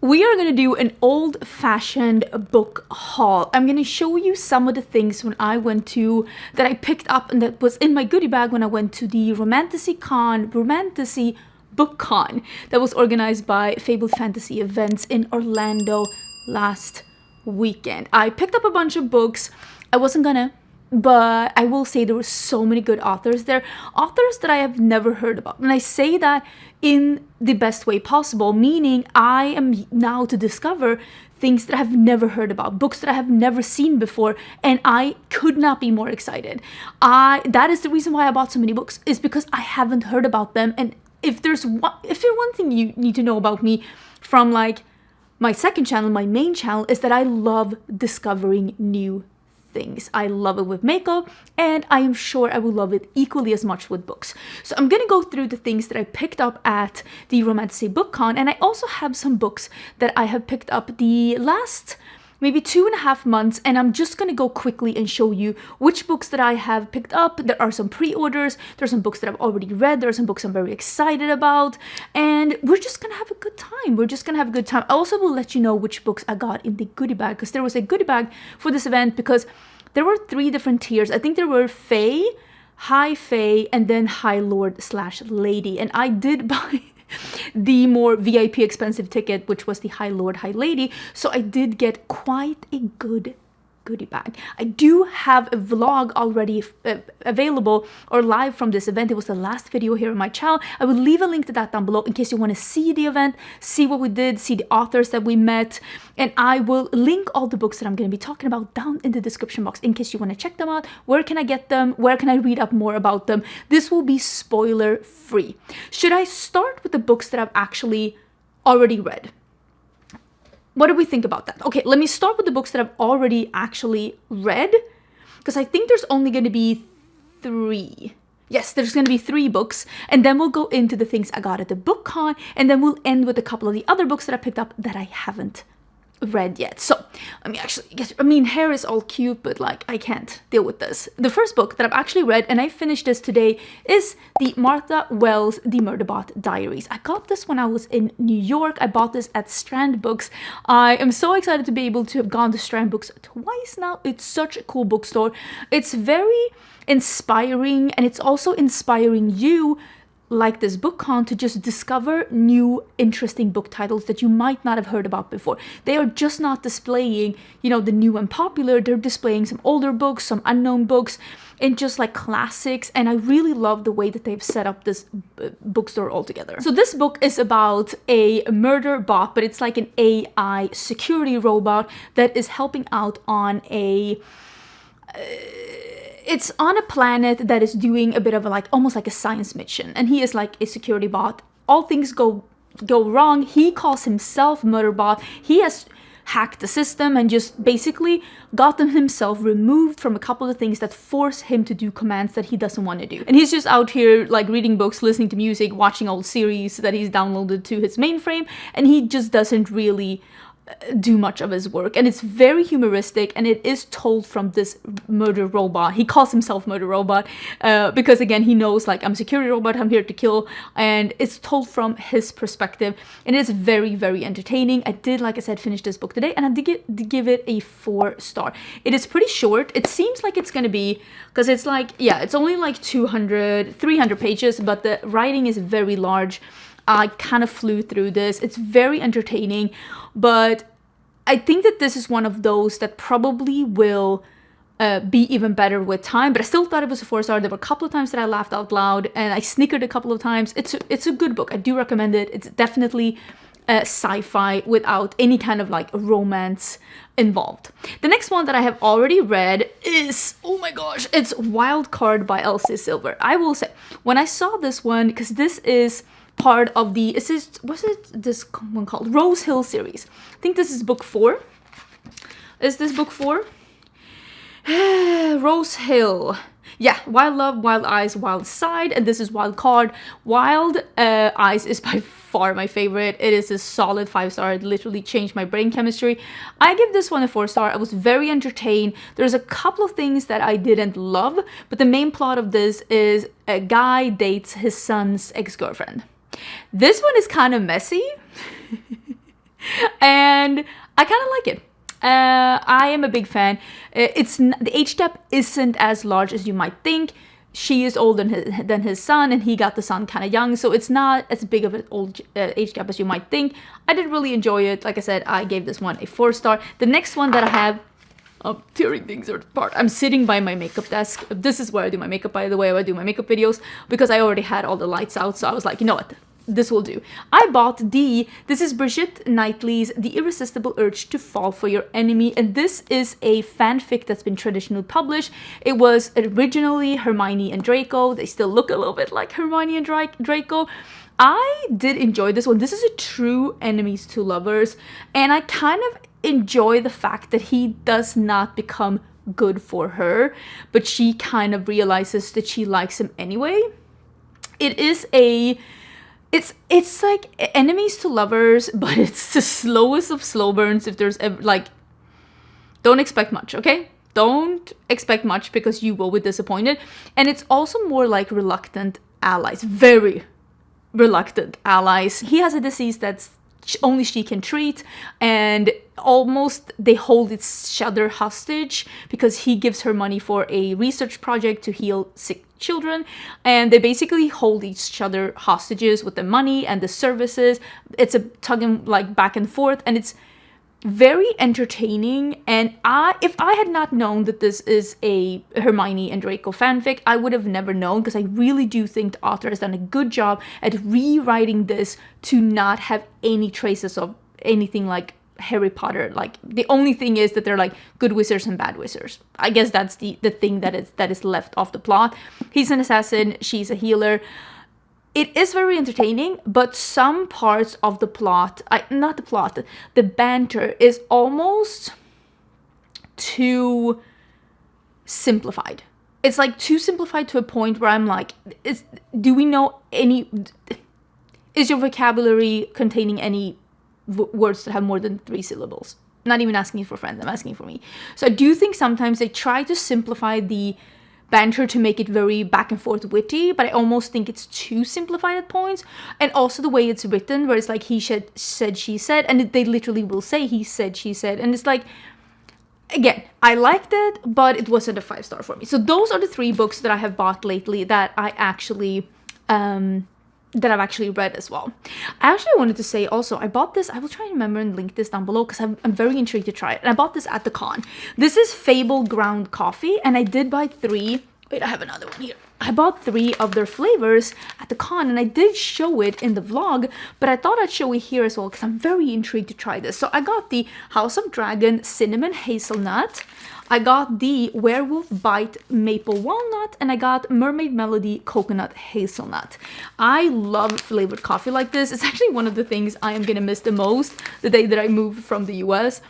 We are going to do an old-fashioned book haul. I'm going to show you some of the things that I picked up and that was in my goodie bag when I went to the Romantasy Book Con that was organized by Fabled Fantasy Events in Orlando last weekend. I picked up a bunch of books. But I will say there were so many good authors there. Authors that I have never heard about. And I say that in the best way possible, meaning I am now to discover things that I have never heard about, books that I have never seen before, and I could not be more excited. That is the reason why I bought so many books, is because I haven't heard about them. And if there's one thing you need to know about me from like my second channel, my main channel, is that I love discovering new things. I love it with makeup, and I am sure I will love it equally as much with books. So I'm gonna go through the things that I picked up at the Romantasy Book Con, and I also have some books that I have picked up the last maybe 2.5 months, and I'm just gonna go quickly and show you which books that I have picked up. There are some pre-orders, there's some books that I've already read, there are some books I'm very excited about, and we're just gonna have a good time. I also will let you know which books I got in the goodie bag, because there was a goodie bag for this event, because there were 3 different tiers. I think there were Fae, High Fae, and then High Lord / Lady, and I did buy the more VIP expensive ticket, which was the High Lord, High Lady, so I did get quite a good goodie bag. I do have a vlog already available or live from this event. It was the last video here on my channel. I will leave a link to that down below in case you want to see the event, see what we did, see the authors that we met, and I will link all the books that I'm going to be talking about down in the description box in case you want to check them out. Where can I get them? Where can I read up more about them? This will be spoiler free. Should I start with the books that I've actually already read? What do we think about that? Okay, let me start with the books that I've already actually read, because I think there's only going to be 3. Yes, there's going to be 3 books, and then we'll go into the things I got at the book con, and then we'll end with a couple of the other books that I picked up that I haven't read yet. So hair is all cute, but like I can't deal with this. The first book that I've actually read, and I finished this today, is the Martha Wells The Murderbot Diaries. I got this when I was in New York. I bought this at Strand Books. I am so excited to be able to have gone to Strand Books twice now. It's such a cool bookstore. It's very inspiring, and it's also inspiring you, like this book con, to just discover new interesting book titles that you might not have heard about before. They are just not displaying, the new and popular. They're displaying some older books, some unknown books, and just like classics. And I really love the way that they've set up this bookstore altogether. So this book is about a murder bot, but it's like an AI security robot that is helping out on it's on a planet that is doing a bit of almost like a science mission, and he is like a security bot. All things go wrong. He calls himself Murderbot. He has hacked the system and just basically gotten himself removed from a couple of things that force him to do commands that he doesn't want to do. And he's just out here like reading books, listening to music, watching old series that he's downloaded to his mainframe, and he just doesn't really do much of his work. And it's very humoristic, and it is told from this murder robot. He calls himself Murder Robot because again, he knows like, I'm a security robot, I'm here to kill, and it's told from his perspective, and it is very, very entertaining. I did, like I said, finish this book today, and I did give it a 4-star. It is pretty short. It seems like it's gonna be, because it's like, yeah, it's only like 300 pages, but the writing is very large. I kind of flew through this. It's very entertaining, but I think that this is one of those that probably will be even better with time, but I still thought it was a 4-star. There were a couple of times that I laughed out loud, and I snickered a couple of times. It's a good book. I do recommend it. It's definitely sci-fi without any kind of like romance involved. The next one that I have already read is, oh my gosh, it's Wild Card by Elsie Silver. I will say, when I saw this one, because this is part of the, was it this one called Rose Hill series? I think this is book 4. Is this book 4? Rose Hill. Yeah, Wild Love, Wild Eyes, Wild Side, and this is Wild Card. Wild Eyes is by far my favorite. It is a solid 5-star. It literally changed my brain chemistry. I give this one a 4-star. I was very entertained. There's a couple of things that I didn't love, but the main plot of this is a guy dates his son's ex-girlfriend. This one is kind of messy. and I kind of like it. I am a big fan. The age gap isn't as large as you might think. She is older than his son, and he got the son kind of young, so it's not as big of an old age gap as you might think. I did really enjoy it. Like I said, I gave this one a 4-star. The next one that I have, I'm tearing things apart. I'm sitting by my makeup desk. This is where I do my makeup, by the way. I do my makeup videos because I already had all the lights out, so I was like, you know what? This will do. I bought this is Brigitte Knightley's The Irresistible Urge to Fall for Your Enemy, and this is a fanfic that's been traditionally published. It was originally Hermione and Draco. They still look a little bit like Hermione and Draco. I did enjoy this one. This is a true enemies to lovers, and I kind of enjoy the fact that he does not become good for her, but she kind of realizes that she likes him anyway. It is it's like enemies to lovers, but it's the slowest of slow burns. If there's ever, like, don't expect much, okay? Don't expect much because you will be disappointed. And it's also more like reluctant allies, very reluctant allies. He has a disease that's only she can treat, and almost they hold each other hostage because he gives her money for a research project to heal sick children, and they basically hold each other hostages with the money and the services. It's a tugging like back and forth, and it's very entertaining. And if I had not known that this is a Hermione and Draco fanfic, I would have never known, because I really do think the author has done a good job at rewriting this to not have any traces of anything like Harry Potter. Like, the only thing is that they're like good wizards and bad wizards. I guess that's the thing that is left off the plot. He's an assassin, she's a healer. It is very entertaining, but some parts of the plot, the banter is almost too simplified. It's like too simplified to a point where I'm like, is your vocabulary containing any words that have more than 3 syllables? I'm not even asking for friends, I'm asking for me. So I do think sometimes they try to simplify the banter to make it very back and forth witty, but I almost think it's too simplified at points. And also the way it's written, where it's like he said, she said, and they literally will say he said, she said, and it's like, again, I liked it, but it wasn't a 5-star for me. So those are the 3 books that I have bought lately that I've actually read as well. I actually wanted to say also, I bought this, I will try and remember and link this down below because I'm very intrigued to try it. And I bought this at the con. This is Fable Ground Coffee, and I did buy 3. Wait, I have another one here. I bought 3 of their flavors at the con, and I did show it in the vlog, but I thought I'd show it here as well because I'm very intrigued to try this. So I got the House of Dragon Cinnamon Hazelnut, I got the Werewolf Bite Maple Walnut, and I got Mermaid Melody Coconut Hazelnut. I love flavored coffee like this. It's actually one of the things I am gonna miss the most the day that I move from the US.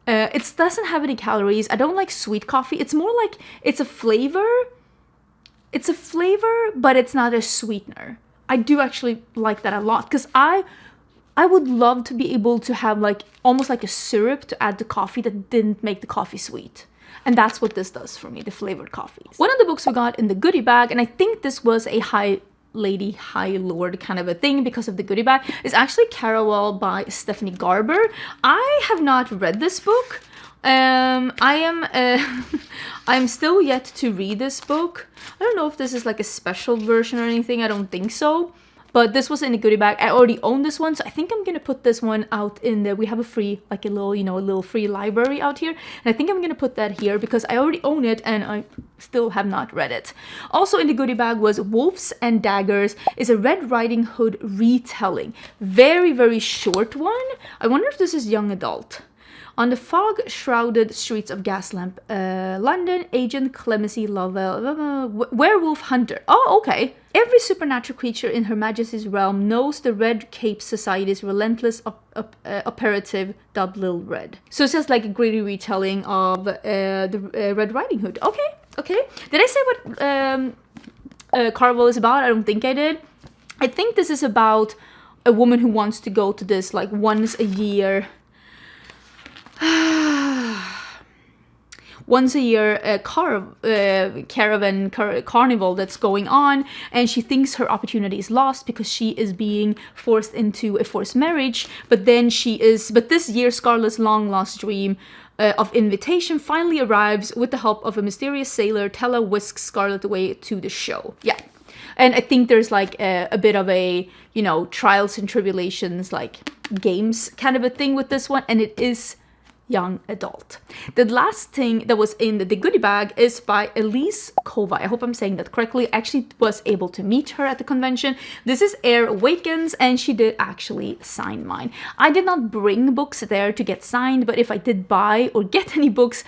It doesn't have any calories. I don't like sweet coffee. It's more like it's a flavor. It's a flavor, but it's not a sweetener. I do actually like that a lot because I would love to be able to have like almost like a syrup to add to coffee that didn't make the coffee sweet. And that's what this does for me, the flavored coffees. One of the books we got in the goodie bag, and I think this was a high lord kind of a thing because of the goodie bag, is actually Carawel by Stephanie Garber. I have not read this book. I'm still yet to read this book. I don't know if this is like a special version or anything. I don't think so. But this was in the goodie bag. I already own this one, so I think I'm gonna put this one out in the, we have a free, like a little, a little free library out here. And I think I'm gonna put that here because I already own it and I still have not read it. Also in the goodie bag was Wolves and Daggers, is a Red Riding Hood retelling. Very, very short one. I wonder if this is young adult. On the fog-shrouded streets of Gaslamp, London, Agent Clemency Lovell, werewolf hunter. Oh, okay. Every supernatural creature in Her Majesty's realm knows the Red Cape Society's relentless operative Double Red. So it's just like a gritty retelling of the Red Riding Hood. Okay. Did I say what Carvel is about? I don't think I did. I think this is about a woman who wants to go to this like once a year. once a year carnival that's going on, and she thinks her opportunity is lost because she is being forced into a forced marriage. But this year, Scarlett's long lost dream of invitation finally arrives with the help of a mysterious sailor. Tella whisks Scarlett away to the show. Yeah. And I think there's like a bit of a, you know, trials and tribulations, like games kind of a thing with this one. And it is young adult. The last thing that was in the goodie bag is by Elise Kova. I hope I'm saying that correctly. I actually was able to meet her at the convention. This is Air Awakens, and she did actually sign mine. I did not bring books there to get signed, but if I did buy or get any books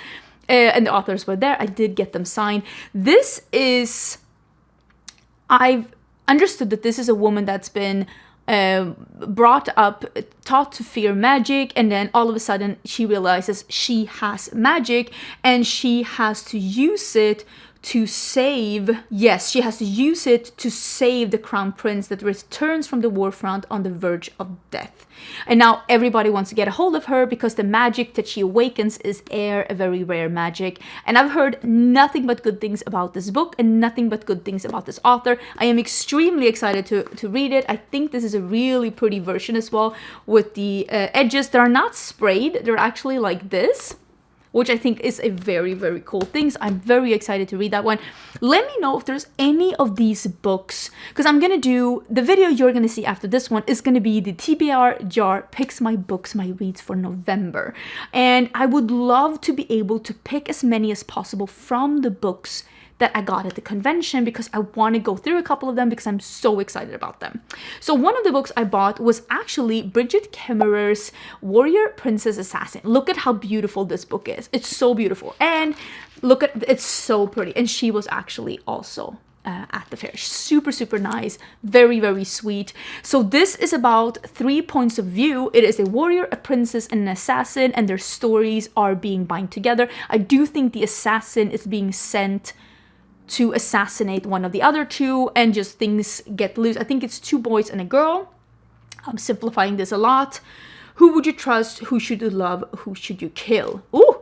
and the authors were there, I did get them signed. I've understood that this is a woman that's been brought up, taught to fear magic, and then all of a sudden she realizes she has magic and she has to use it to save, she has to use it to save the crown prince that returns from the war front on the verge of death. And now everybody wants to get a hold of her because the magic that she awakens is air, a very rare magic. And I've heard nothing but good things about this book and nothing but good things about this author. I am extremely excited to read it. I think this is a really pretty version as well, with the edges that are not sprayed. They're actually like this, which I think is a very, very cool thing. So I'm very excited to read that one. Let me know if there's any of these books, because I'm gonna do, the video you're gonna see after this one is gonna be the TBR jar picks my books, my reads for November. And I would love to be able to pick as many as possible from the books that I got at the convention, because I want to go through a couple of them because I'm so excited about them. So one of the books I bought was actually Bridget Kemmerer's Warrior Princess Assassin. Look at how beautiful this book is. It's so beautiful, and look at, it's so pretty. And she was actually also at the fair. Super, super nice. Very, very sweet. So this is about 3 points of view. It is a warrior, a princess, and an assassin, and their stories are being bound together. I do think the assassin is being sent to assassinate one of the other two, and just things get loose. I think it's 2 boys and a girl. I'm simplifying this a lot. Who would you trust? Who should you love? Who should you kill? Ooh,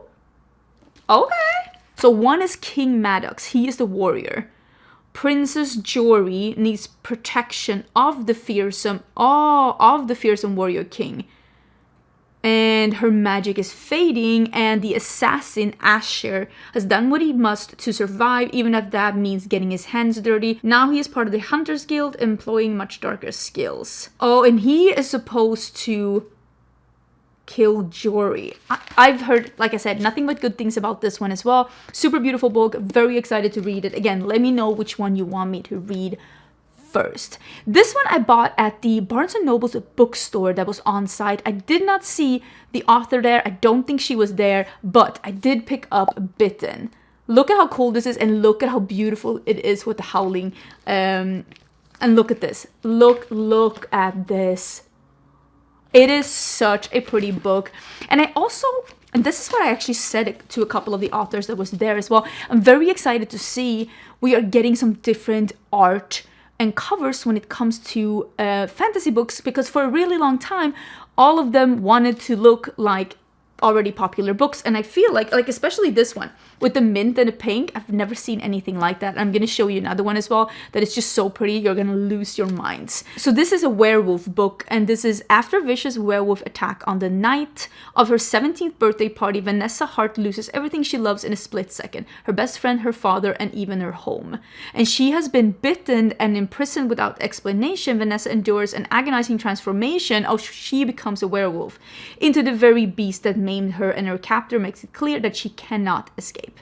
okay. So one is King Maddox. He is the warrior. Princess Jory needs protection of the fearsome warrior king. And her magic is fading, and the assassin Asher has done what he must to survive, even if that means getting his hands dirty. Now he is part of the Hunters Guild, employing much darker skills. Oh, and he is supposed to kill Jory. I've heard, like I said, nothing but good things about this one as well. Super beautiful book. Very excited to read it. Again, let me know which one you want me to read first. This one I bought at the Barnes & Noble's bookstore that was on site. I did not see the author there. I don't think she was there, but I did pick up Bitten. Look at how cool this is, and look at how beautiful it is with the howling. And look at this. Look at this. It is such a pretty book. And and this is what I actually said to a couple of the authors that was there as well. I'm very excited to see we are getting some different art and covers when it comes to fantasy books, because for a really long time all of them wanted to look like already popular books, and I feel like especially this one with the mint and the pink, I've never seen anything like that. I'm gonna show you another one as well that is just so pretty, you're gonna lose your minds. So this is a werewolf book, and this is after a vicious werewolf attack on the night of her 17th birthday party, Vanessa Hart loses everything she loves in a split second: her best friend, her father, and even her home. And she has been bitten and imprisoned without explanation. Vanessa endures an agonizing transformation. She becomes a werewolf into the very beast that maimed her, and her captor makes it clear that she cannot escape.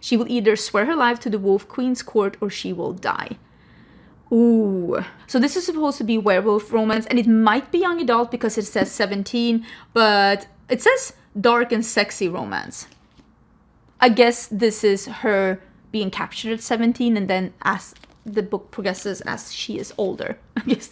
She will either swear her life to the Wolf Queen's court or she will die. Ooh. So this is supposed to be werewolf romance, and it might be young adult because it says 17, but it says dark and sexy romance. I guess this is her being captured at 17, and then as the book progresses as she is older. I guess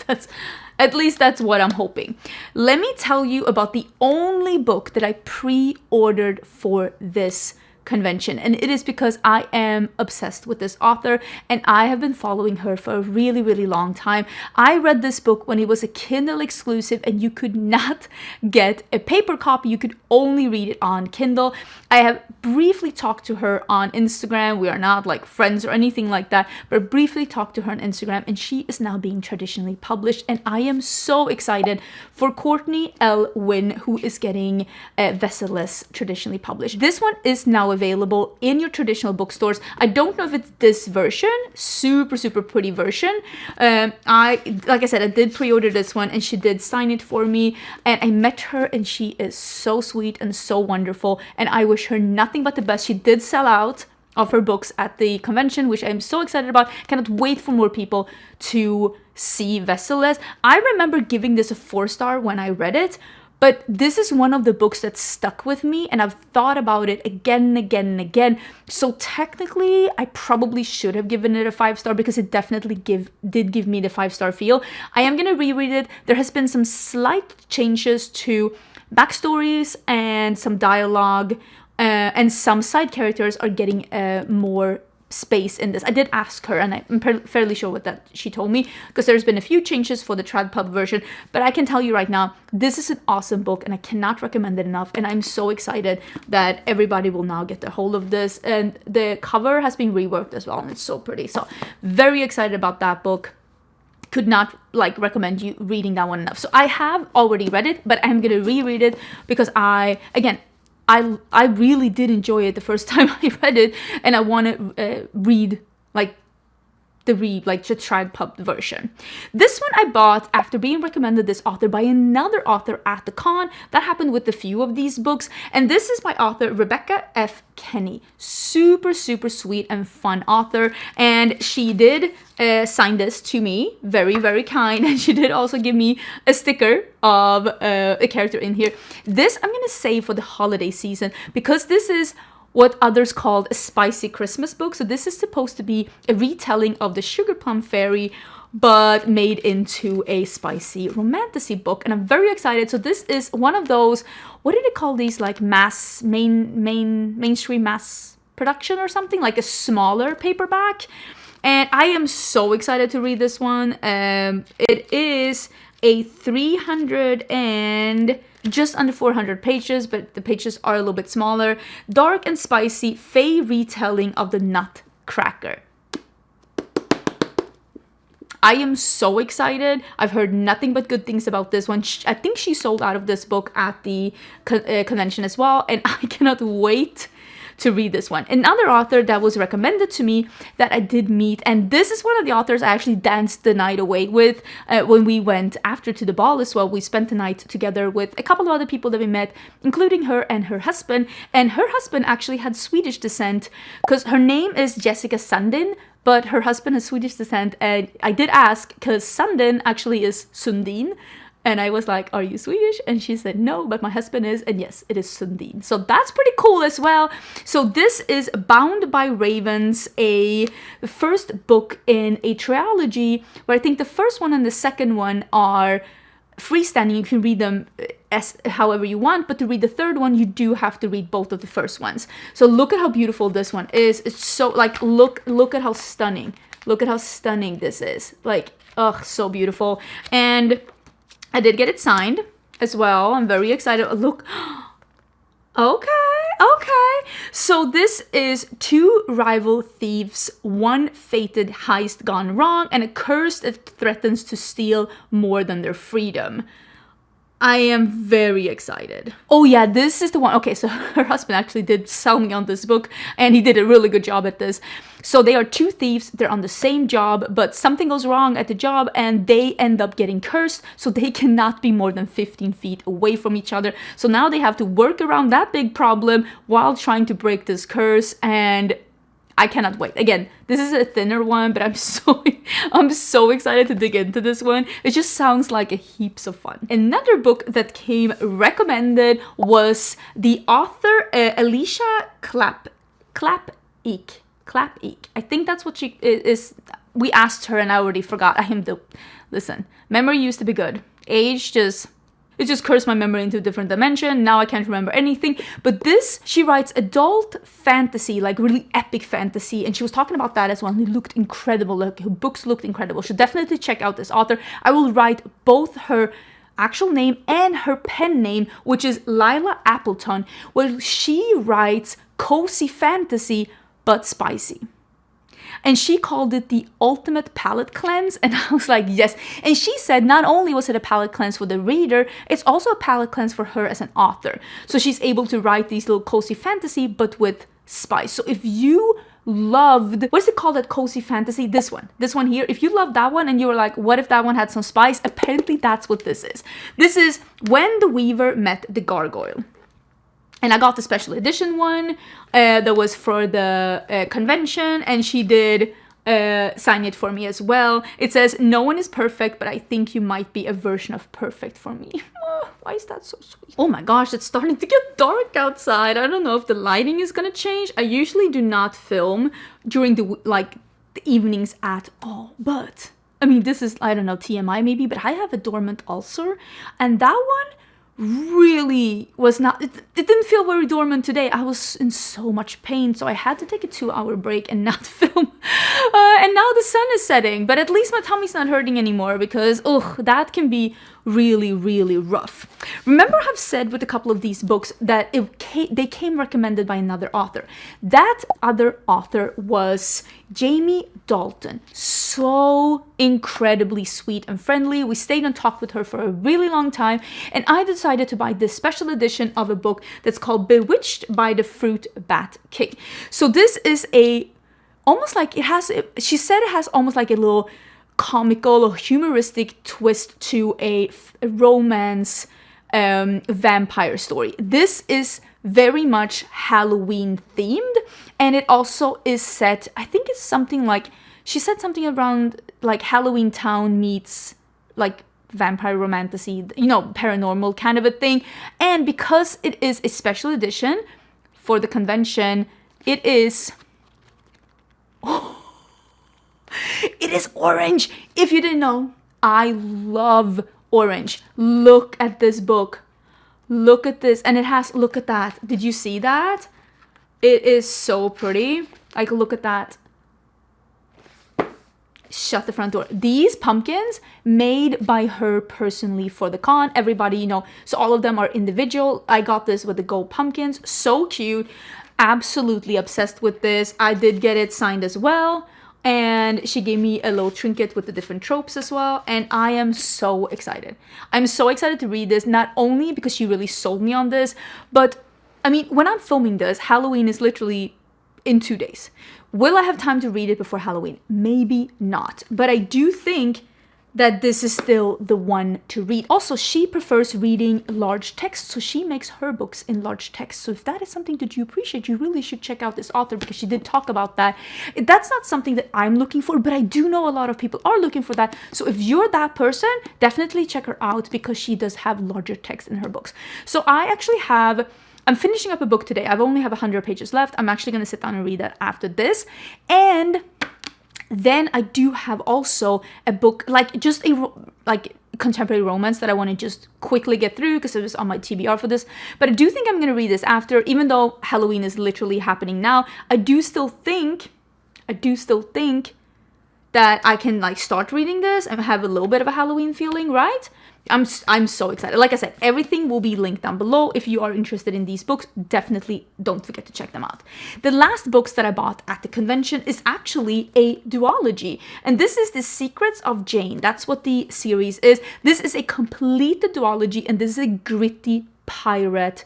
at least that's what I'm hoping. Let me tell you about the only book that I pre-ordered for this convention, and it is because I am obsessed with this author and I have been following her for a really, really long time. I read this book when it was a Kindle exclusive and you could not get a paper copy, you could only read it on Kindle. I have briefly talked to her on Instagram. We are not like friends or anything like that, but briefly talked to her on Instagram, and she is now being traditionally published, and I am so excited for Courtney L. Wynn, who is getting Vesseless traditionally published. This one is now available in your traditional bookstores. I don't know if it's this version, super pretty version. Like I said, I did pre-order this one and she did sign it for me, and I met her and she is so sweet and so wonderful, and I wish her nothing but the best. She did sell out of her books at the convention, which I'm so excited about. Cannot wait for more people to see Vesseless. I remember giving this a 4-star when I read it, but this is one of the books that stuck with me, and I've thought about it again and again and again. So technically, I probably should have given it a 5-star because it definitely did give me the 5-star feel. I am gonna reread it. There has been some slight changes to backstories and some dialogue, and some side characters are getting more space in this. I did ask her, and I'm fairly sure what that she told me, because there's been a few changes for the trad pub version, but I can tell you right now, this is an awesome book and I cannot recommend it enough, and I'm so excited that everybody will now get their hold of this, and the cover has been reworked as well, and it's so pretty. So very excited about that book. Could not like recommend you reading that one enough. So I have already read it, but I'm gonna reread it because I really did enjoy it the first time I read it, and I want to read the trad pub version. This one I bought after being recommended this author by another author at the con. That happened with a few of these books, and this is by author Rebecca F. Kenny. Super sweet and fun author, and she did sign this to me, very kind, and she did also give me a sticker of a character in here. This I'm gonna save for the holiday season because this is what others called a spicy Christmas book. So this is supposed to be a retelling of the Sugar Plum Fairy, but made into a spicy romantasy book, and I'm very excited. So this is one of those, what did it call these, like mainstream mass production or something, like a smaller paperback, and I am so excited to read this one. It is a 300 and just under 400 pages, but the pages are a little bit smaller. Dark and spicy fae retelling of the Nutcracker. I am so excited. I've heard nothing but good things about this one. I think she sold out of this book at the convention as well, and I cannot wait to read this one. Another author that was recommended to me that I did meet, and this is one of the authors I actually danced the night away with when we went after to the ball as well. We spent the night together with a couple of other people that we met, including her and her husband, and her husband actually had Swedish descent because her name is Jessica Sundin, but her husband has Swedish descent, and I did ask because Sundin actually is Sundin. And I was like, are you Swedish? And she said, no, but my husband is. And yes, it is Sundin. So that's pretty cool as well. So this is Bound by Ravens, the first book in a trilogy, where I think the first one and the second one are freestanding. You can read them as however you want, but to read the third one, you do have to read both of the first ones. So look at how beautiful this one is. It's so, like, look at how stunning. Look at how stunning this is. Like, ugh, so beautiful. And I did get it signed as well. I'm very excited. Look. Okay. So this is two rival thieves, one fated heist gone wrong, and a curse that threatens to steal more than their freedom. I am very excited. Oh yeah, this is the one. Okay, so her husband actually did sell me on this book, and he did a really good job at this. So they are two thieves, they're on the same job, but something goes wrong at the job and they end up getting cursed, so they cannot be more than 15 feet away from each other. So now they have to work around that big problem while trying to break this curse, and I cannot wait. Again, this is a thinner one, but I'm so excited to dig into this one. It just sounds like a heaps of fun. Another book that came recommended was the author Alicia Clap-Eek. I think that's what she is. We asked her and I already forgot. Listen, memory used to be good. Age just it just cursed my memory into a different dimension. Now I can't remember anything. But this, she writes adult fantasy, like really epic fantasy. And she was talking about that as well. And it looked incredible. Like her books looked incredible. So definitely check out this author. I will write both her actual name and her pen name, which is Lila Appleton. Well, she writes cozy fantasy, but spicy. And she called it the ultimate palate cleanse. And I was like, yes. And she said not only was it a palate cleanse for the reader, it's also a palate cleanse for her as an author. So she's able to write these little cozy fantasy, but with spice. So if you loved, what is it called, that cozy fantasy? This one here. If you loved that one and you were like, what if that one had some spice? Apparently that's what this is. This is When the Weaver Met the Gargoyle. And I got the special edition one that was for the convention, and she did sign it for me as well. It says, no one is perfect, but I think you might be a version of perfect for me. Oh, why is that so sweet? Oh my gosh, it's starting to get dark outside. I don't know if the lighting is gonna change. I usually do not film during the evenings at all, but I mean, this is, I don't know, TMI maybe, but I have a dormant ulcer, and that one really was not, it didn't feel very dormant today. I was in so much pain, so I had to take a 2-hour break and not film. And now the sun is setting, but at least my tummy's not hurting anymore, because that can be really, really rough. Remember, I've said with a couple of these books that they came recommended by another author. That other author was Jamie Dalton. So incredibly sweet and friendly. We stayed and talked with her for a really long time, and I decided to buy this special edition of a book that's called Bewitched by the Fruit Bat King. So this is almost like she said it has almost like a little comical or humoristic twist to a romance vampire story. This is very much Halloween themed, and it also is set, I think it's something like, she said something around like Halloween Town meets like vampire romantasy, paranormal kind of a thing. And because it is a special edition for the convention, it is it is orange. If you didn't know, I love orange. Look at this book. Look at this. And it has, look at that. Did you see that? It is so pretty. Like, look at that. Shut the front door. These pumpkins made by her personally for the con. Everybody, so all of them are individual. I got this with the gold pumpkins. So cute. Absolutely obsessed with this. I did get it signed as well. And she gave me a little trinket with the different tropes as well. And I am so excited. I'm so excited to read this, not only because she really sold me on this, but I mean, when I'm filming this, Halloween is literally in 2 days. Will I have time to read it before Halloween? Maybe not. But I do think that this is still the one to read. Also, she prefers reading large text, so she makes her books in large text. So if that is something that you appreciate, you really should check out this author, because she did talk about that. That's not something that I'm looking for, but I do know a lot of people are looking for that. So if you're that person, definitely check her out, because she does have larger text in her books. So I'm finishing up a book today. I only have 100 pages left. I'm actually going to sit down and read that after this. And then I do have also a book, like just a contemporary romance that I want to just quickly get through, because it was on my TBR for this. But I do think I'm going to read this after, even though Halloween is literally happening now. I do still think that I can start reading this and have a little bit of a Halloween feeling, right? I'm so excited. Like I said, everything will be linked down below. If you are interested in these books, definitely don't forget to check them out. The last books that I bought at the convention is actually a duology. And this is The Secrets of Jane. That's what the series is. This is a complete duology, and this is a gritty pirate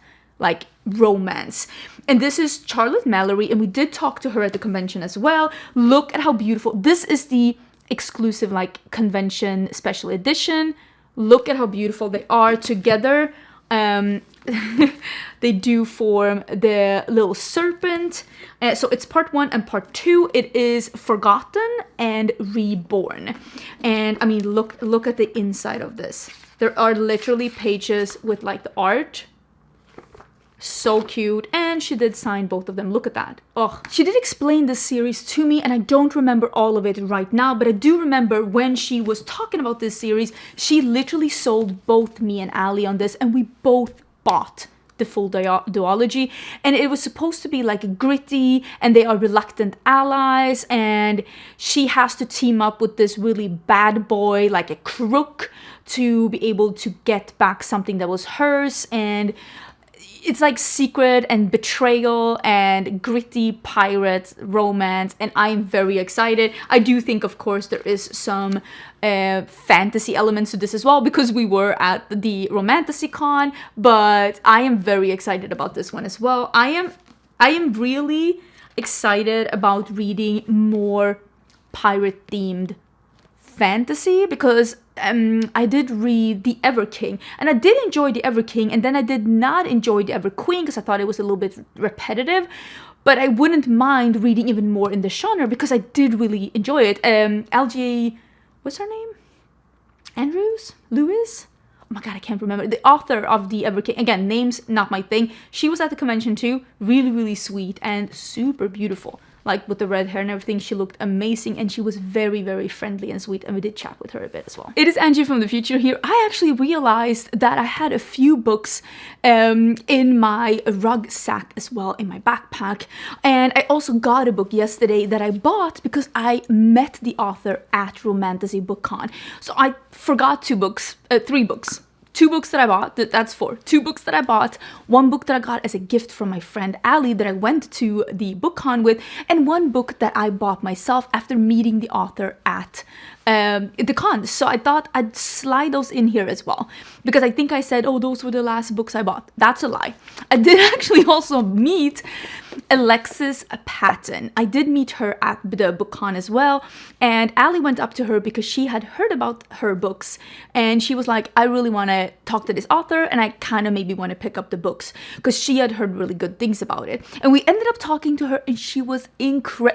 romance. And this is Charlotte Mallory, and we did talk to her at the convention as well. Look at how beautiful. This is the exclusive convention special edition. Look at how beautiful they are together. They do form the little serpent. So it's part 1 and part 2. It is Forgotten and Reborn. And I mean, look at the inside of this. There are literally pages with the art. So cute. And she did sign both of them. Look at that. Oh, she did explain this series to me, and I don't remember all of it right now, but I do remember when she was talking about this series, she literally sold both me and Ali on this, and we both bought the full duology. And it was supposed to be like gritty, and they are reluctant allies, and she has to team up with this really bad boy, like a crook, to be able to get back something that was hers. And it's like secret and betrayal and gritty pirate romance, and I'm very excited. I do think, of course, there is some fantasy elements to this as well, because we were at the Romantasy Con, but I am very excited about this one as well. I am really excited about reading more pirate-themed fantasy, because I did read The Ever King, and I did enjoy The Ever King, and then I did not enjoy The Ever Queen because I thought it was a little bit repetitive, but I wouldn't mind reading even more in the genre because I did really enjoy it. LJ, what's her name? Andrews? Lewis? Oh my god, I can't remember. The author of The Ever King. Again, names not my thing. She was at the convention too. Really, really sweet and super beautiful. Like with the red hair and everything, she looked amazing, and she was very, very friendly and sweet, and we did chat with her a bit as well. It is Angie from the future here. I actually realized that I had a few books in my rucksack as well, in my backpack, and I also got a book yesterday that I bought because I met the author at Romantasy Book Con. So I forgot three books. 2 books that I bought, that's 4. 2 books that I bought, 1 book that I got as a gift from my friend Ali that I went to the book con with, and 1 book that I bought myself after meeting the author at the con. So I thought I'd slide those in here as well, because I think I said, oh, those were the last books I bought. That's a lie. I did actually also meet Alexis Patton. I did meet her at the book con as well, and Ali went up to her because she had heard about her books, and she was like, I really want to talk to this author, and I kind of maybe want to pick up the books, because she had heard really good things about it. And we ended up talking to her, and she was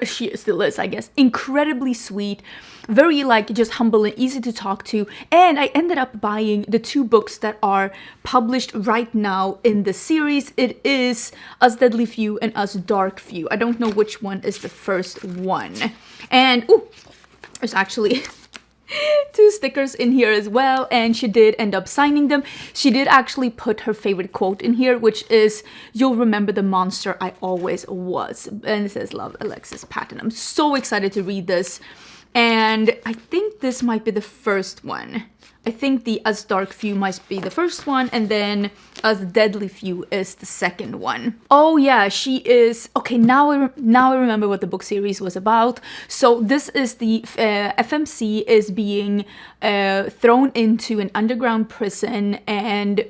she still is, I guess, incredibly sweet, very like just humble and easy to talk to. And I ended up buying the 2 books that are published right now in the series. It is Us Deadly Few and Us Dark Few. I don't know which one is the first one. And there's actually 2 stickers in here as well, and she did end up signing them. She did actually put her favorite quote in here, which is, "You'll remember the monster I always was." And it says, "Love, Alexis Patton." I'm so excited to read this, and I think this might be the first one. I think the Us Dark Few might be the first one, and then Us Deadly Few is the second one. Oh yeah, she is... Okay, now I remember what the book series was about. So this is the FMC is being thrown into an underground prison, and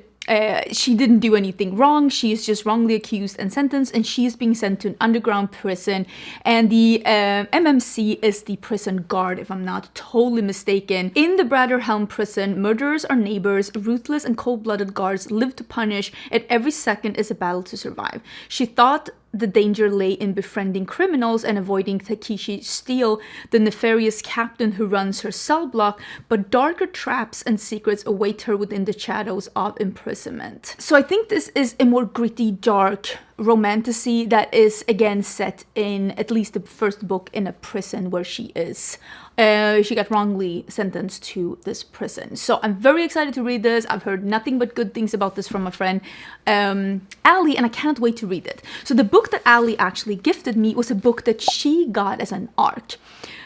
she didn't do anything wrong. She is just wrongly accused and sentenced, and she is being sent to an underground prison. And the MMC is the prison guard, if I'm not totally mistaken. In the Bradderhelm prison, murderers are neighbors, ruthless and cold-blooded guards live to punish, and every second is a battle to survive. She thought the danger lay in befriending criminals and avoiding Takeshi Steele, the nefarious captain who runs her cell block, but darker traps and secrets await her within the shadows of imprisonment. So I think this is a more gritty, dark romantasy that is again set in at least the first book in a prison where she is. She got wrongly sentenced to this prison. So I'm very excited to read this. I've heard nothing but good things about this from my friend Ali, and I can't wait to read it. So the book that Ali actually gifted me was a book that she got as an ARC.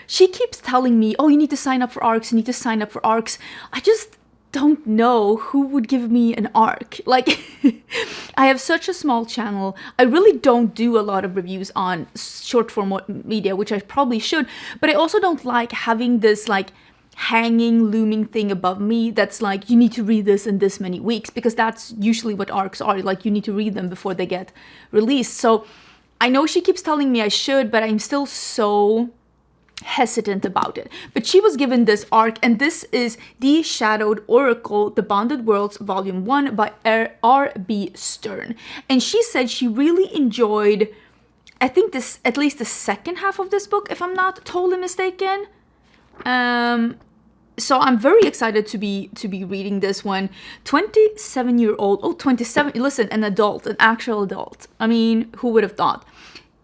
She keeps telling me, oh, you need to sign up for ARCs, you need to sign up for ARCs. I just don't know who would give me an ARC. Like, I have such a small channel. I really don't do a lot of reviews on short form media, which I probably should, but I also don't like having this like hanging, looming thing above me that's like, you need to read this in this many weeks, because that's usually what ARCs are. Like, you need to read them before they get released. So I know she keeps telling me I should, but I'm still so hesitant about it. But she was given this ARC, and this is The Shadowed Oracle, The Bonded Worlds Volume 1 by R.B. Stern. And she said she really enjoyed, I think this, at least the second half of this book, if I'm not totally mistaken. So I'm very excited to be reading this one. 27-year-old, oh, 27, listen, an adult, an actual adult. I mean, who would have thought?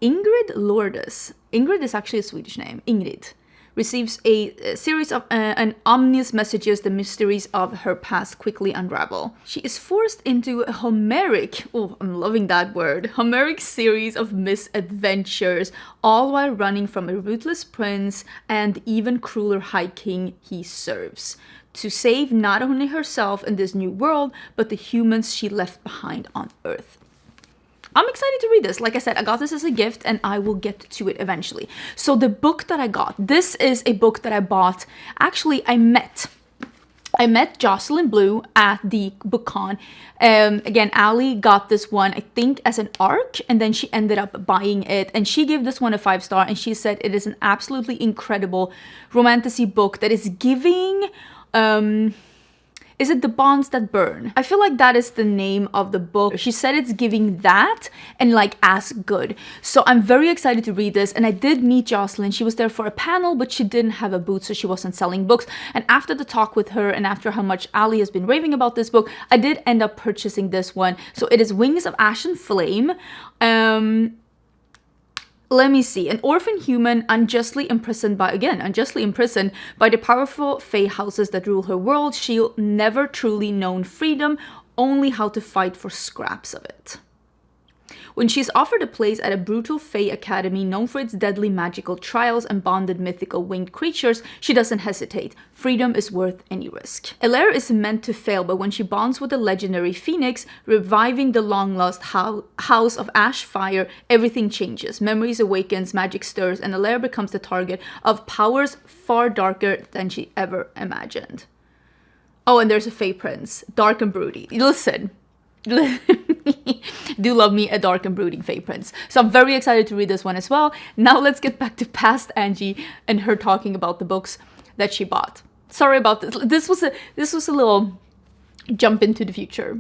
Ingrid Lourdes. Ingrid is actually a Swedish name. Ingrid receives a series of an ominous messages. The mysteries of her past quickly unravel. She is forced into a Homeric, oh, I'm loving that word, Homeric series of misadventures, all while running from a ruthless prince and even crueler high king he serves, to save not only herself in this new world, but the humans she left behind on Earth. I'm excited to read this. Like I said, I got this as a gift and I will get to it eventually. So the book that I got, this is a book that I bought. Actually, I met Jocelyn Blue at the BookCon. Again, Ali got this one, I think, as an ARC, and then she ended up buying it. And she gave this one a 5-star, and she said it is an absolutely incredible romantasy book that is giving... is it The Bonds That Burn? I feel like that is the name of the book. She said it's giving that and like as good. So I'm very excited to read this. And I did meet Jocelyn. She was there for a panel, but she didn't have a booth, so she wasn't selling books. And after the talk with her and after how much Ali has been raving about this book, I did end up purchasing this one. So it is Wings of Ash and Flame. Let me see. An orphan human unjustly imprisoned by the powerful Fae houses that rule her world. She'll never truly known freedom, only how to fight for scraps of it. When she's offered a place at a brutal Fae academy known for its deadly magical trials and bonded mythical winged creatures, she doesn't hesitate. Freedom is worth any risk. Elaire is meant to fail, but when she bonds with the legendary Phoenix, reviving the long-lost house of Ash Fire, everything changes. Memories awakens, magic stirs, and Elaire becomes the target of powers far darker than she ever imagined. Oh, and there's a Fae prince, dark and broody. Listen. Do love me a dark and brooding Fae prince. So I'm very excited to read this one as well. Now let's get back to past Angie and her talking about the books that she bought. Sorry about this. This was a little jump into the future.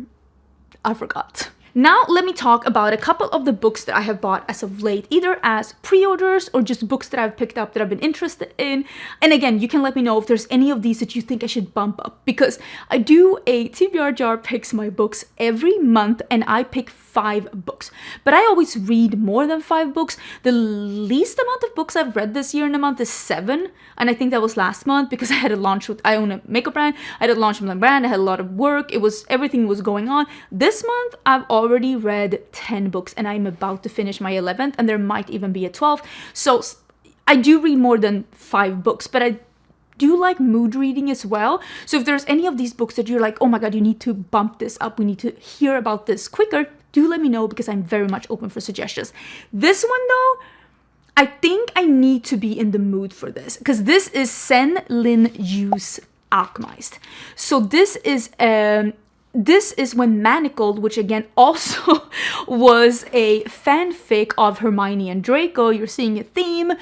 I forgot. Now let me talk about a couple of the books that I have bought as of late, either as pre-orders or just books that I've picked up that I've been interested in. And again, you can let me know if there's any of these that you think I should bump up, because I do a TBR jar picks my books every month and I pick 5 books. But I always read more than 5 books. The least amount of books I've read this year in a month is 7. And I think that was last month because I had a launch I own a makeup brand. I had a launch with my brand. I had a lot of work. Everything was going on. This month, I've already read 10 books and I'm about to finish my 11th, and there might even be a 12th. So I do read more than 5 books, but I do like mood reading as well. So if there's any of these books that you're like, oh my god, you need to bump this up, we need to hear about this quicker, do let me know, because I'm very much open for suggestions. This one though, I think I need to be in the mood for this, because this is Sen Lin Yu's Alchemist. So this is when Manacled, which again also was a fanfic of Hermione and Draco, you're seeing a theme,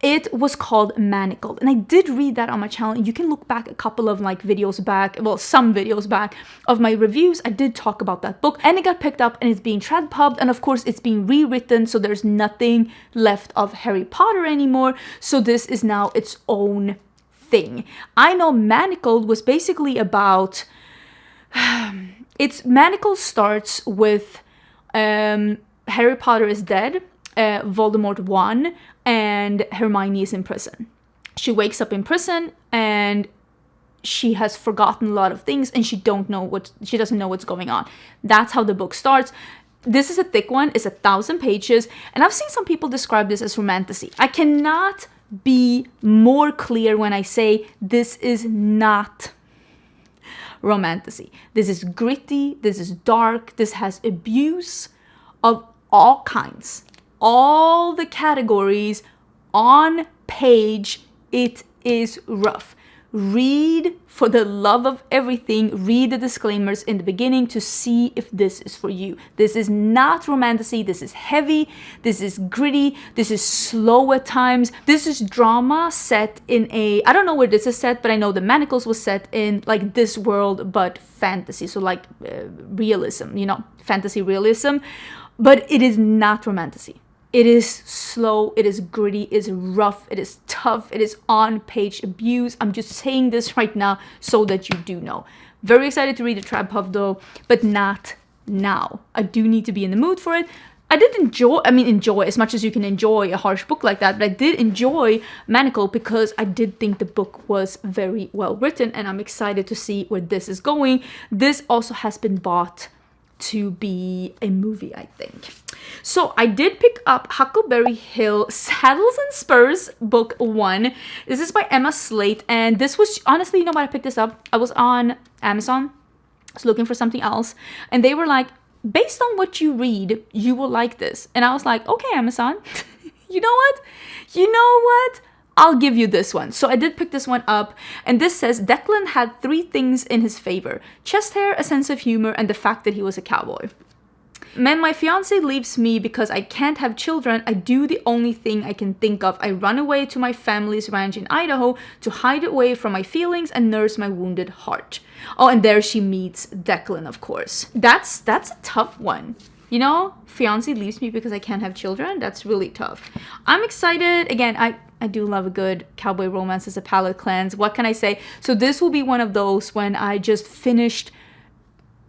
it was called Manacled. And I did read that on my channel. You can look back a couple of videos back, well, some videos back of my reviews. I did talk about that book, and it got picked up and it's being trad-pubbed, and of course it's being rewritten, so there's nothing left of Harry Potter anymore. So this is now its own thing. I know Manacled was basically about... Manacled starts with Harry Potter is dead, Voldemort won, and Hermione is in prison. She wakes up in prison and she has forgotten a lot of things, and she doesn't know what's going on. That's how the book starts. This is a thick one. It's 1,000 pages, and I've seen some people describe this as romantasy. I cannot be more clear when I say this is not romantasy. This is gritty, this is dark, this has abuse of all kinds. All the categories on page, it is rough. Read, for the love of everything, read the disclaimers in the beginning to see if this is for you. This is not romantasy, this is heavy, this is gritty, this is slow at times. This is drama set in I don't know where this is set, but I know the Manacles was set in this world, but fantasy. So realism, fantasy realism. But it is not romantasy. It is slow, it is gritty, it is rough, it is tough, it is on-page abuse. I'm just saying this right now so that you do know. Very excited to read The Trap Puff though, but not now. I do need to be in the mood for it. I did enjoy as much as you can enjoy a harsh book like that, but I did enjoy Manacle because I did think the book was very well written, and I'm excited to see where this is going. This also has been bought to be a movie, I think. So I did pick up Huckleberry Hill Saddles and Spurs book 1. This is by Emma Slate, and this was, honestly, you know why I picked this up? I was on Amazon, I was looking for something else, and they were like, based on what you read, you will like this. And I was like, okay, Amazon, you know what? I'll give you this one. So I did pick this one up, and this says Declan had 3 things in his favor: chest hair, a sense of humor, and the fact that he was a cowboy. When my fiance leaves me because I can't have children, I do the only thing I can think of. I run away to my family's ranch in Idaho to hide away from my feelings and nurse my wounded heart. Oh, and there she meets Declan, of course. That's a tough one. You know, fiance leaves me because I can't have children. That's really tough. I'm excited. Again, I do love a good cowboy romance as a palate cleanse. What can I say? So this will be one of those when I just finished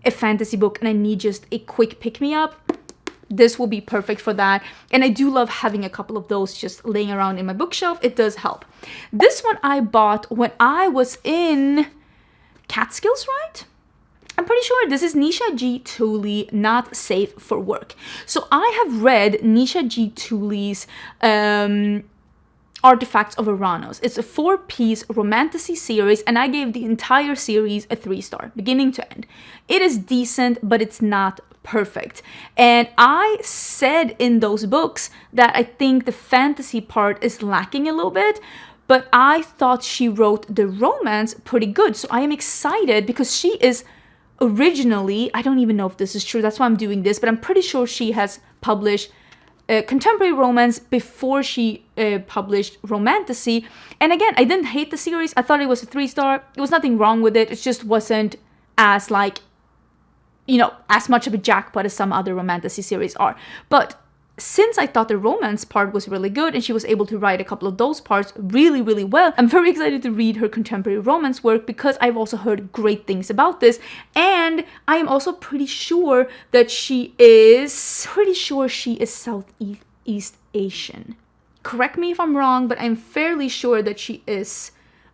a fantasy book and I need just a quick pick-me-up. This will be perfect for that. And I do love having a couple of those just laying around in my bookshelf. It does help. This one I bought when I was in Catskills, right? I'm pretty sure this is Nisha G. Tooley, Not Safe for Work. So I have read Nisha G. Tooley's Artifacts of Uranus. It's a 4-piece romantasy series, and I gave the entire series a 3-star, beginning to end. It is decent, but it's not perfect. And I said in those books that I think the fantasy part is lacking a little bit, but I thought she wrote the romance pretty good. So I am excited because she is originally, I don't even know if this is true, that's why I'm doing this, but I'm pretty sure she has published contemporary romance before she published romantasy. And again, I didn't hate the series. I thought it was a 3-star. There was nothing wrong with it. It just wasn't as as much of a jackpot as some other romantasy series are. But since I thought the romance part was really good and she was able to write a couple of those parts really, really well, I'm very excited to read her contemporary romance work because I've also heard great things about this. And I am also pretty sure that she is Southeast Asian. Correct me if I'm wrong, but I'm fairly sure that she is.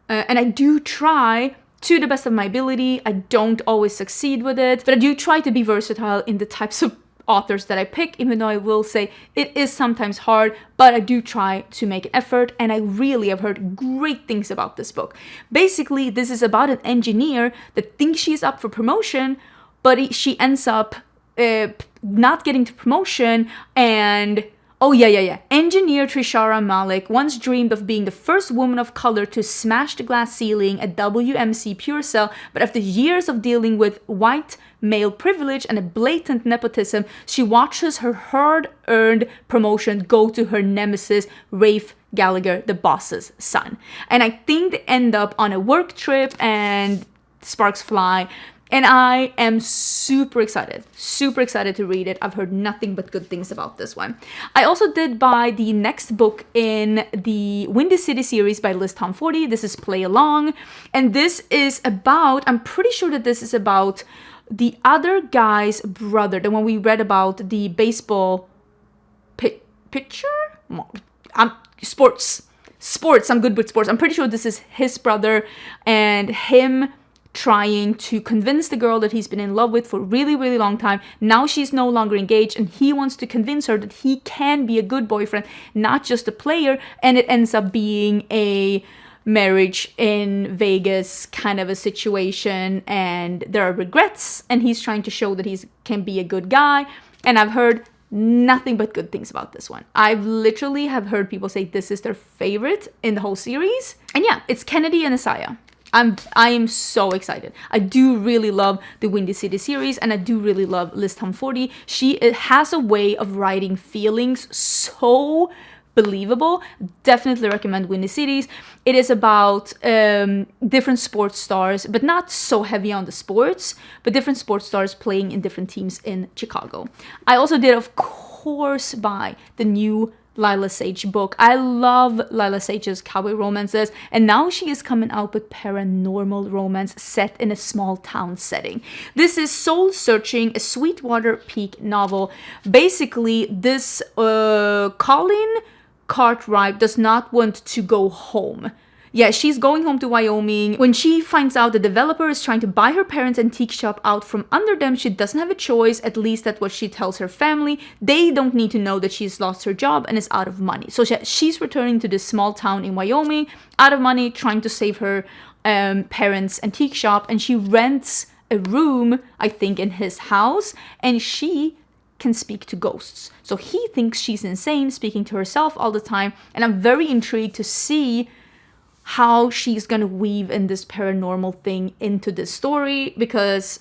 And I do try to the best of my ability. I don't always succeed with it, but I do try to be versatile in the types of authors that I pick, even though I will say it is sometimes hard, but I do try to make an effort, and I really have heard great things about this book. Basically, this is about an engineer that thinks she's up for promotion, but she ends up not getting to promotion, and engineer Trishara Malik once dreamed of being the first woman of color to smash the glass ceiling at WMC Pure Cell, but after years of dealing with white male privilege and a blatant nepotism, she watches her hard-earned promotion go to her nemesis, Rafe Gallagher, the boss's son. And I think they end up on a work trip and sparks fly. And I am super excited to read it. I've heard nothing but good things about this one. I also did buy the next book in the Windy City series by Liz Tom 40. This is Play Along. And this is about, I'm pretty sure that this is about the other guy's brother, the one we read about, the baseball pitcher? Sports. I'm good with sports. I'm pretty sure this is his brother and him trying to convince the girl that he's been in love with for a really, really long time. Now she's no longer engaged, and he wants to convince her that he can be a good boyfriend, not just a player, and it ends up being a marriage in Vegas kind of a situation, and there are regrets, and he's trying to show that he can be a good guy. And I've heard nothing but good things about this one. I've literally have heard people say this is their favorite in the whole series. And yeah, it's Kennedy and Isaiah. I am so excited. I do really love the Windy City series, and I do really love Liz Tom 40. She has a way of writing feelings so believable. Definitely recommend Windy Cities. It is about different sports stars, but not so heavy on the sports, but different sports stars playing in different teams in Chicago. I also did, of course, course, buy the new Lila Sage book. I love Lila Sage's cowboy romances, and now she is coming out with paranormal romance set in a small town setting. This is Soul Searching, a Sweetwater Peak novel. Basically, this Colin Cartwright does not want to go home. Yeah, she's going home to Wyoming. When she finds out the developer is trying to buy her parents' antique shop out from under them, she doesn't have a choice. At least that's what she tells her family. They don't need to know that she's lost her job and is out of money. So she's returning to this small town in Wyoming, out of money, trying to save her parents' antique shop. And she rents a room, I think, in his house. And she can speak to ghosts. So he thinks she's insane, speaking to herself all the time. And I'm very intrigued to see how she's gonna weave in this paranormal thing into this story, because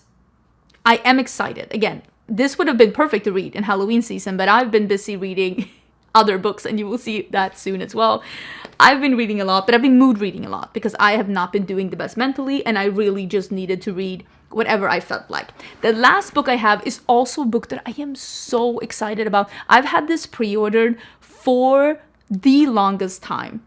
I am excited. Again, this would have been perfect to read in Halloween season, but I've been busy reading other books, and you will see that soon as well. I've been reading a lot, but I've been mood reading a lot because I have not been doing the best mentally, and I really just needed to read whatever I felt like. The last book I have is also a book that I am so excited about. I've had this pre-ordered for the longest time.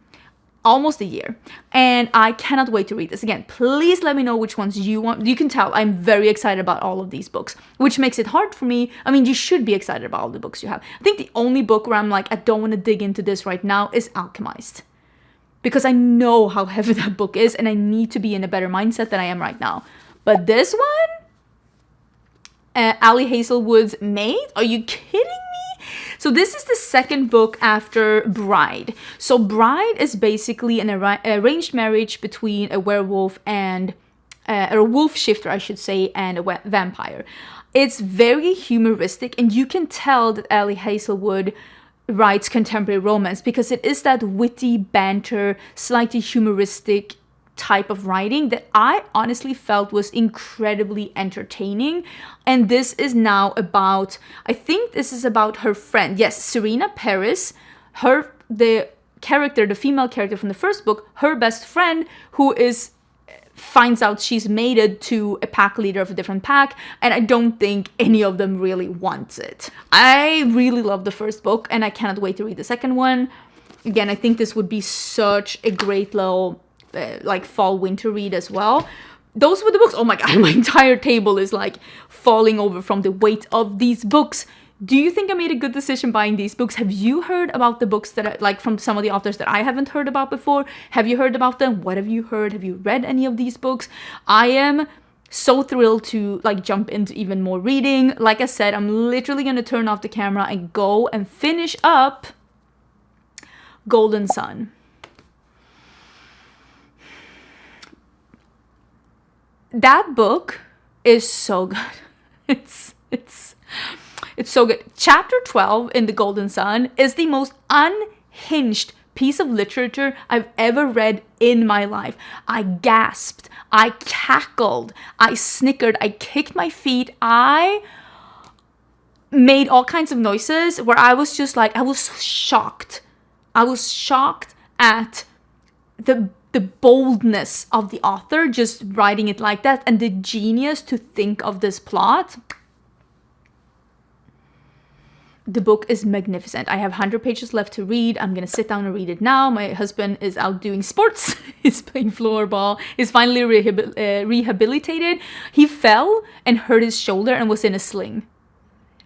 Almost a year, and I cannot wait to read this. Again, please let me know which ones you want. You can tell I'm very excited about all of these books, which makes it hard for me. I mean, you should be excited about all the books you have. I think the only book where I'm like, I don't want to dig into this right now is Alchemized, because I know how heavy that book is, and I need to be in a better mindset than I am right now. But this one, Ali Hazelwood's Maid, are you kidding me? So this is the second book after Bride. So Bride is basically an arranged marriage between a werewolf and a wolf shifter, I should say, and a vampire. It's very humoristic, and you can tell that Ali Hazelwood writes contemporary romance because it is that witty banter, slightly humoristic type of writing that I honestly felt was incredibly entertaining. And this is now about, I think this is about her friend. Yes, Serena Paris, the female character from the first book, her best friend, who finds out she's mated to a pack leader of a different pack, and I don't think any of them really wants it. I really love the first book, and I cannot wait to read the second one. Again, I think this would be such a great little like fall winter read as well. Those were the books. Oh my god, my entire table is like falling over from the weight of these books. Do you think I made a good decision buying these books? Have you heard about the books that like from some of the authors that I haven't heard about before? Have you heard about them? What have you heard? Have you read any of these books? I am so thrilled to like jump into even more reading. Like I said, I'm literally gonna turn off the camera and go and finish up Golden Sun. That book is so good. It's so good. Chapter 12 in The Golden Sun is the most unhinged piece of literature I've ever read in my life. I gasped, I cackled, I snickered, I kicked my feet, I made all kinds of noises where I was just like, I was shocked. I was shocked at the boldness of the author just writing it like that, and the genius to think of this plot. The book is magnificent. I have 100 pages left to read. I'm gonna sit down and read it now. My husband is out doing sports. He's playing floorball. He's finally rehabilitated. He fell and hurt his shoulder and was in a sling.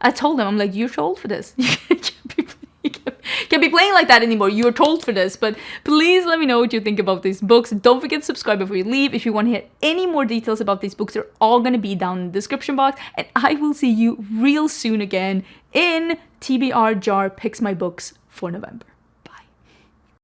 I told him, I'm like, you're too old for this. You can't be playing like that anymore. You're told for this. But please let me know what you think about these books. Don't forget to subscribe before you leave. If you want to hear any more details about these books, they're all going to be down in the description box. And I will see you real soon again in TBR Jar Picks My Books for November.